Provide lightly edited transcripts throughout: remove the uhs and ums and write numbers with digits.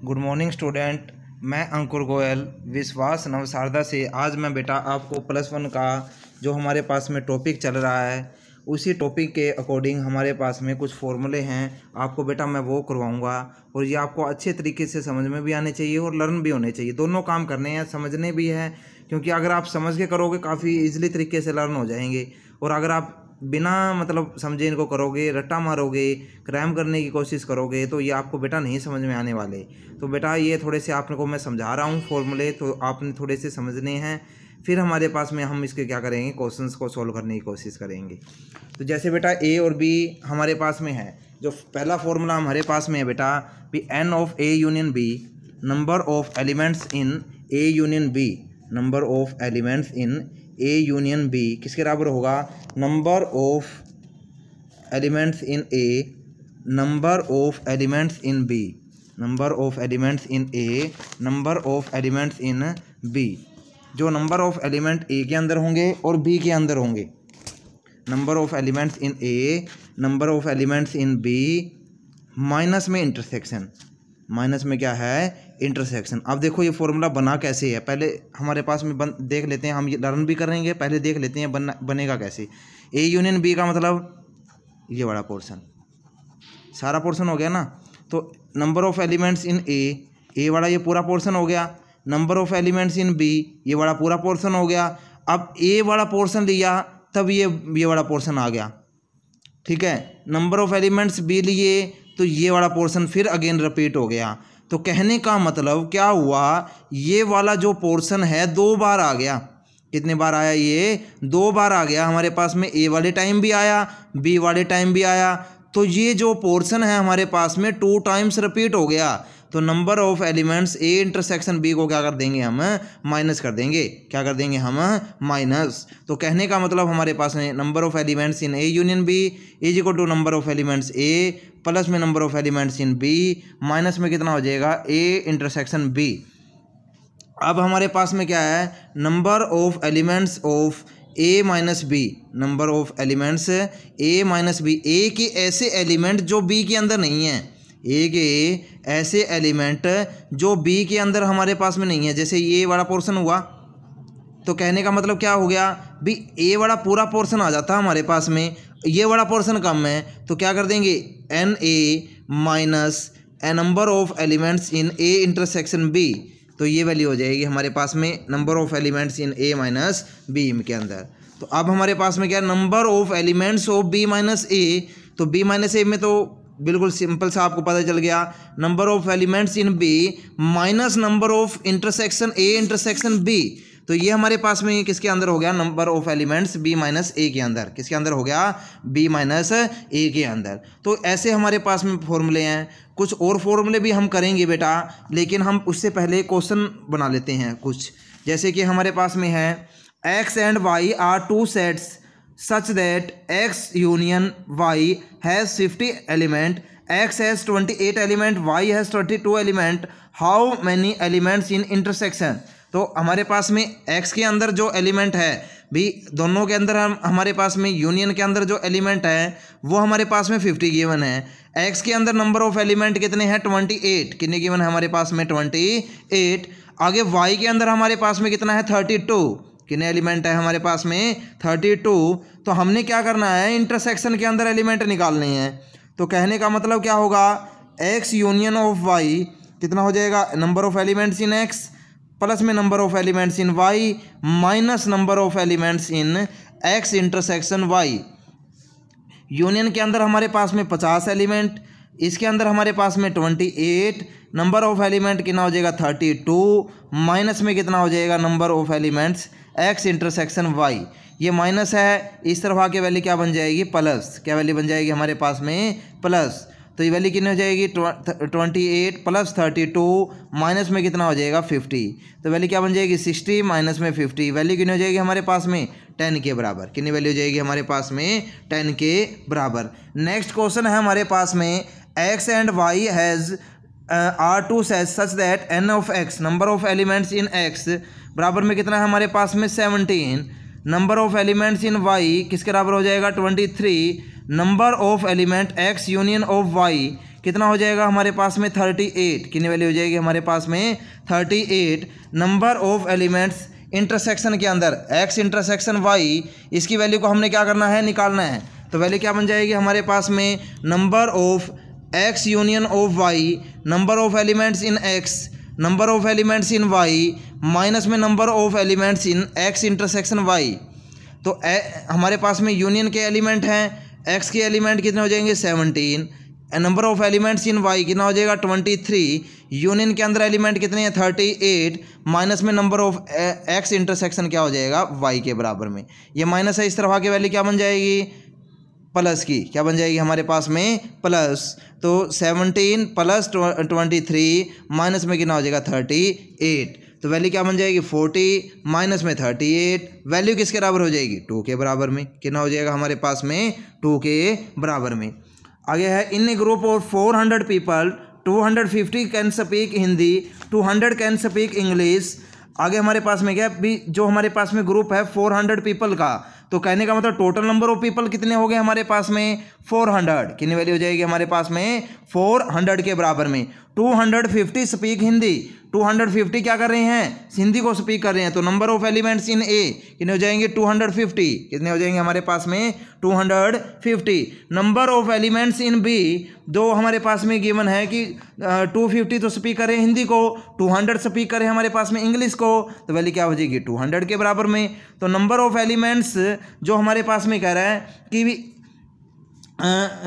Good morning student. मैं अंकुर गोयल विश्वास नवसारदा से आज मैं बेटा आपको +1 का जो हमारे पास में टॉपिक चल रहा है उसी टॉपिक के अकॉर्डिंग हमारे पास में कुछ फॉर्मूले हैं, आपको बेटा मैं वो करवाऊंगा और ये आपको अच्छे तरीके से समझ में भी आने चाहिए और लर्न भी होने चाहिए। दोनों काम करने हैं, समझने भी हैं, क्योंकि अगर आप समझ के करोगे काफ़ी ईजिली तरीके से लर्न हो जाएंगे। और अगर आप बिना मतलब समझे इनको करोगे, रट्टा मारोगे, क्रैम करने की कोशिश करोगे तो ये आपको बेटा नहीं समझ में आने वाले। तो बेटा ये थोड़े से आपको मैं समझा रहा हूँ फॉर्मूले, तो आपने थोड़े से समझने हैं। फिर हमारे पास में हम इसके क्या करेंगे, क्वेश्चंस को सॉल्व करने की कोशिश करेंगे। तो जैसे बेटा ए और बी हमारे पास में है, जो पहला फॉर्मूला हमारे पास में है बेटा भी n of A union B, number of elements in A union B, number of elements in A union B किसके बराबर होगा, number of elements in A, number of elements in B, number of elements in A, number of elements in B. जो number of element A के अंदर होंगे और B के अंदर होंगे, number of elements in A, number of elements in B, minus में intersection, minus में क्या है, इंटरसेक्शन। अब देखो ये फॉर्मूला बना कैसे है, पहले हमारे पास में देख लेते हैं, हम ये लर्न भी करेंगे, पहले देख लेते हैं बनेगा कैसे। ए यूनियन बी का मतलब ये बड़ा पोर्शन, सारा पोर्शन हो गया ना। तो number of elements in A वाला ये पूरा पोर्शन हो गया, number of elements in B ये वाला पूरा पोर्शन हो गया। अब ए वाला पोर्शन लिया तब ये वाला पोर्शन आ गया, ठीक है। नंबर ऑफ एलिमेंट्स बी लिए तो ये वाला पोर्शन फिर अगेन रिपीट हो गया। तो कहने का मतलब क्या हुआ, ये वाला जो पोर्शन है 2 बार आ गया। कितने बार आया, ये 2 बार आ गया हमारे पास में। ए वाले टाइम भी आया, बी वाले टाइम भी आया। तो ये जो पोर्शन है हमारे पास में 2 टाइम्स रिपीट हो गया। तो number of elements A intersection B को क्या कर देंगे हम, माइनस कर देंगे। क्या कर देंगे हम, माइनस। तो कहने का मतलब हमारे पास में number of elements in A union B is equal to number of elements A plus में number of elements in B, minus में कितना हो जाएगा, ए इंटरसेक्शन बी। अब हमारे पास में क्या है, number of elements of A minus B, number of elements A minus B, A के ऐसे एलिमेंट जो बी के अंदर नहीं है, ए के ऐसे एलिमेंट जो बी के अंदर हमारे पास में नहीं है। जैसे ये वाला पोर्शन हुआ, तो कहने का मतलब क्या हो गया भी, ए वाला पूरा पोर्शन आ जाता है हमारे पास में, ये वाला पोर्शन कम है। तो क्या कर देंगे, N A minus A number of elements in A intersection B. तो ये वैल्यू हो जाएगी हमारे पास में number of elements in A minus B के अंदर। तो अब हमारे पास में क्या, number of elements of B minus A. तो बी माइनस ए में तो बिल्कुल सिंपल सा आपको पता चल गया, number of elements in B minus number of intersection A intersection B. तो ये हमारे पास में किसके अंदर हो गया, number of elements B minus A के अंदर। किसके अंदर हो गया, बी माइनस ए के अंदर। तो ऐसे हमारे पास में फॉर्मूले हैं। कुछ और फॉर्मूले भी हम करेंगे बेटा, लेकिन हम उससे पहले क्वेश्चन बना लेते हैं कुछ। जैसे कि हमारे पास में है, X and Y are 2 sets such that X union Y has 50 element, X has 28 element, Y has 22 element, how many elements in intersection। तो हमारे पास में X के अंदर जो एलिमेंट है भी, दोनों के अंदर हमारे पास में यूनियन के अंदर जो एलिमेंट है वो हमारे पास में 50 गिवन है। X के अंदर नंबर ऑफ एलिमेंट कितने हैं, 28। कितने गिवन है हमारे पास में, 28। आगे Y के अंदर हमारे पास में कितना है, 32। कितने एलिमेंट है हमारे पास में, 32। तो हमने क्या करना है, इंटरसेक्शन के अंदर एलिमेंट निकालने हैं। तो कहने का मतलब क्या होगा, एक्स यूनियन ऑफ वाई कितना हो जाएगा, number of elements in X plus में number of elements in Y minus number of elements in X intersection Y. Union के अंदर हमारे पास में 50 एलिमेंट, इसके अंदर हमारे पास में 28, नंबर ऑफ एलिमेंट कितना हो जाएगा, 32, माइनस में कितना हो जाएगा, number of elements X intersection Y. ये माइनस है, इस तरफ आके वैल्यू क्या बन जाएगी, प्लस। क्या वैल्यू बन जाएगी हमारे पास में, प्लस। तो ये वैल्यू कितनी हो जाएगी, 28 प्लस 32 माइनस में कितना हो जाएगा, 50। तो वैल्यू क्या बन जाएगी, 60 माइनस में 50। वैल्यू कितनी हो जाएगी हमारे पास में, 10 के बराबर। कितनी वैल्यू हो जाएगी हमारे पास में, 10 के बराबर। नेक्स्ट क्वेश्चन है हमारे पास में, X and Y has are 2 sets such that N of X, number of elements in X बराबर में कितना है हमारे पास में, 17। Number of elements in Y किसके बराबर हो जाएगा, 23। Number of element X union of Y कितना हो जाएगा हमारे पास में 38, कितनी वैल्यू हो जाएगी हमारे पास में 38। नंबर ऑफ एलिमेंट्स इंटरसेक्शन के अंदर x इंटरसेक्शन y, इसकी वैल्यू को हमने क्या करना है, निकालना है। तो वैल्यू क्या बन जाएगी हमारे पास में, number of x union of y, number of elements in x, number of elements in y minus में number of elements in x intersection y। तो हमारे पास में यूनियन के एलिमेंट हैं, x के एलिमेंट कितने हो जाएंगे 17, number of elements in y कितना हो जाएगा 23, यूनियन के अंदर एलिमेंट कितने हैं 38, माइनस में नंबर ऑफ x इंटरसेक्शन क्या हो जाएगा y के बराबर में। ये माइनस है, इस तरफ आके वैल्यू क्या बन जाएगी, प्लस की क्या बन जाएगी हमारे पास में प्लस। तो 17 प्लस 23 माइनस में कितना हो जाएगा 38, तो वैल्यू क्या बन जाएगी 40 माइनस में 38, वैल्यू किसके बराबर हो जाएगी 2 के बराबर में। कितना हो जाएगा हमारे पास में 2 के बराबर में। आगे है, in a group of 400 people 250 can speak Hindi, 200 can speak English. आगे हमारे पास में क्या भी, जो हमारे पास में ग्रुप है 400 पीपल का, तो कहने का मतलब टोटल नंबर ऑफ पीपल कितने हो गए हमारे पास में 400, कितनी वैल्यू हो जाएगी हमारे पास में 400 के बराबर में। 250 स्पीक हिंदी, 250 क्या कर रहे हैं, हिंदी को स्पीक कर रहे हैं, तो नंबर ऑफ एलिमेंट्स इन ए कितने हो जाएंगे 250, कितने हो जाएंगे हमारे पास में 250। Number of elements in B, जो हमारे पास में गिवन है कि 250 तो स्पीक करें हिंदी को, 200 स्पीक करें हमारे पास में इंग्लिश को, तो वैल्यू क्या हो जाएगी 200 के बराबर में। तो नंबर ऑफ एलिमेंट्स जो हमारे पास में कह रहा है कि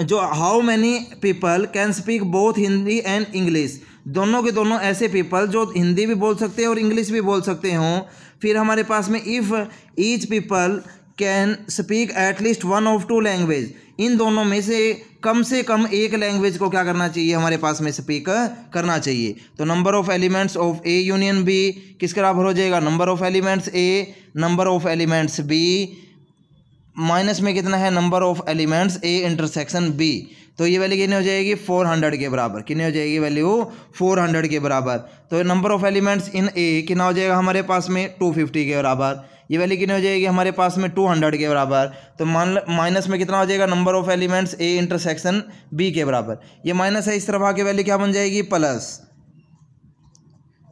जो how many people can speak both Hindi and English, दोनों के दोनों ऐसे पीपल जो हिंदी भी बोल सकते हैं और इंग्लिश भी बोल सकते हों। फिर हमारे पास में if each people can speak at least one of 2 language, इन दोनों में से कम एक लैंग्वेज को क्या करना चाहिए हमारे पास में स्पीक करना चाहिए। तो number of elements of A union B किसके बराबर हो जाएगा, number of elements A number of elements B minus में कितना है number of elements A intersection B. तो ये वैल्यू कितनी हो जाएगी 400 के बराबर, कितनी हो जाएगी वैल्यू 400 के बराबर। तो नंबर ऑफ एलिमेंट्स इन ए कितना हो जाएगा हमारे पास में 250 के बराबर, ये वैल्यू कितनी हो जाएगी हमारे पास में 200 के बराबर। तो माइनस में कितना हो जाएगा number of elements A intersection B के बराबर, ये माइनस है, इस तरफ आके वैल्यू क्या बन जाएगी प्लस।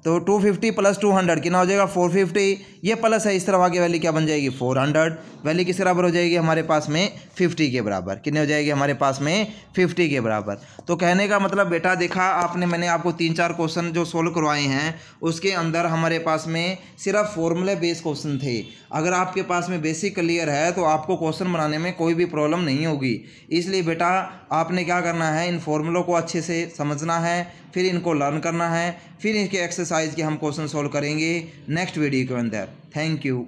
तो 250 प्लस 200 कितना हो जाएगा 450, ये प्लस है, इस तरफ आगे वैल्यू क्या बन जाएगी 400, वैल्यू किस बराबर हो जाएगी हमारे पास में 50 के बराबर, कितने हो जाएगी हमारे पास में 50 के बराबर। तो कहने का मतलब बेटा देखा आपने, मैंने आपको 3-4 क्वेश्चन जो सोल्व करवाए हैं उसके अंदर हमारे पास में सिर्फ फॉर्मूले बेस्ड क्वेश्चन थे। अगर आपके पास में बेसिक क्लियर है तो आपको क्वेश्चन बनाने में कोई भी प्रॉब्लम नहीं होगी। इसलिए बेटा आपने क्या करना है, इन फॉर्मूलों को अच्छे से समझना है, फिर इनको लर्न करना है, फिर इनके एक्सरसाइज के हम क्वेश्चन सोल्व करेंगे नेक्स्ट वीडियो के अंदर। Thank you.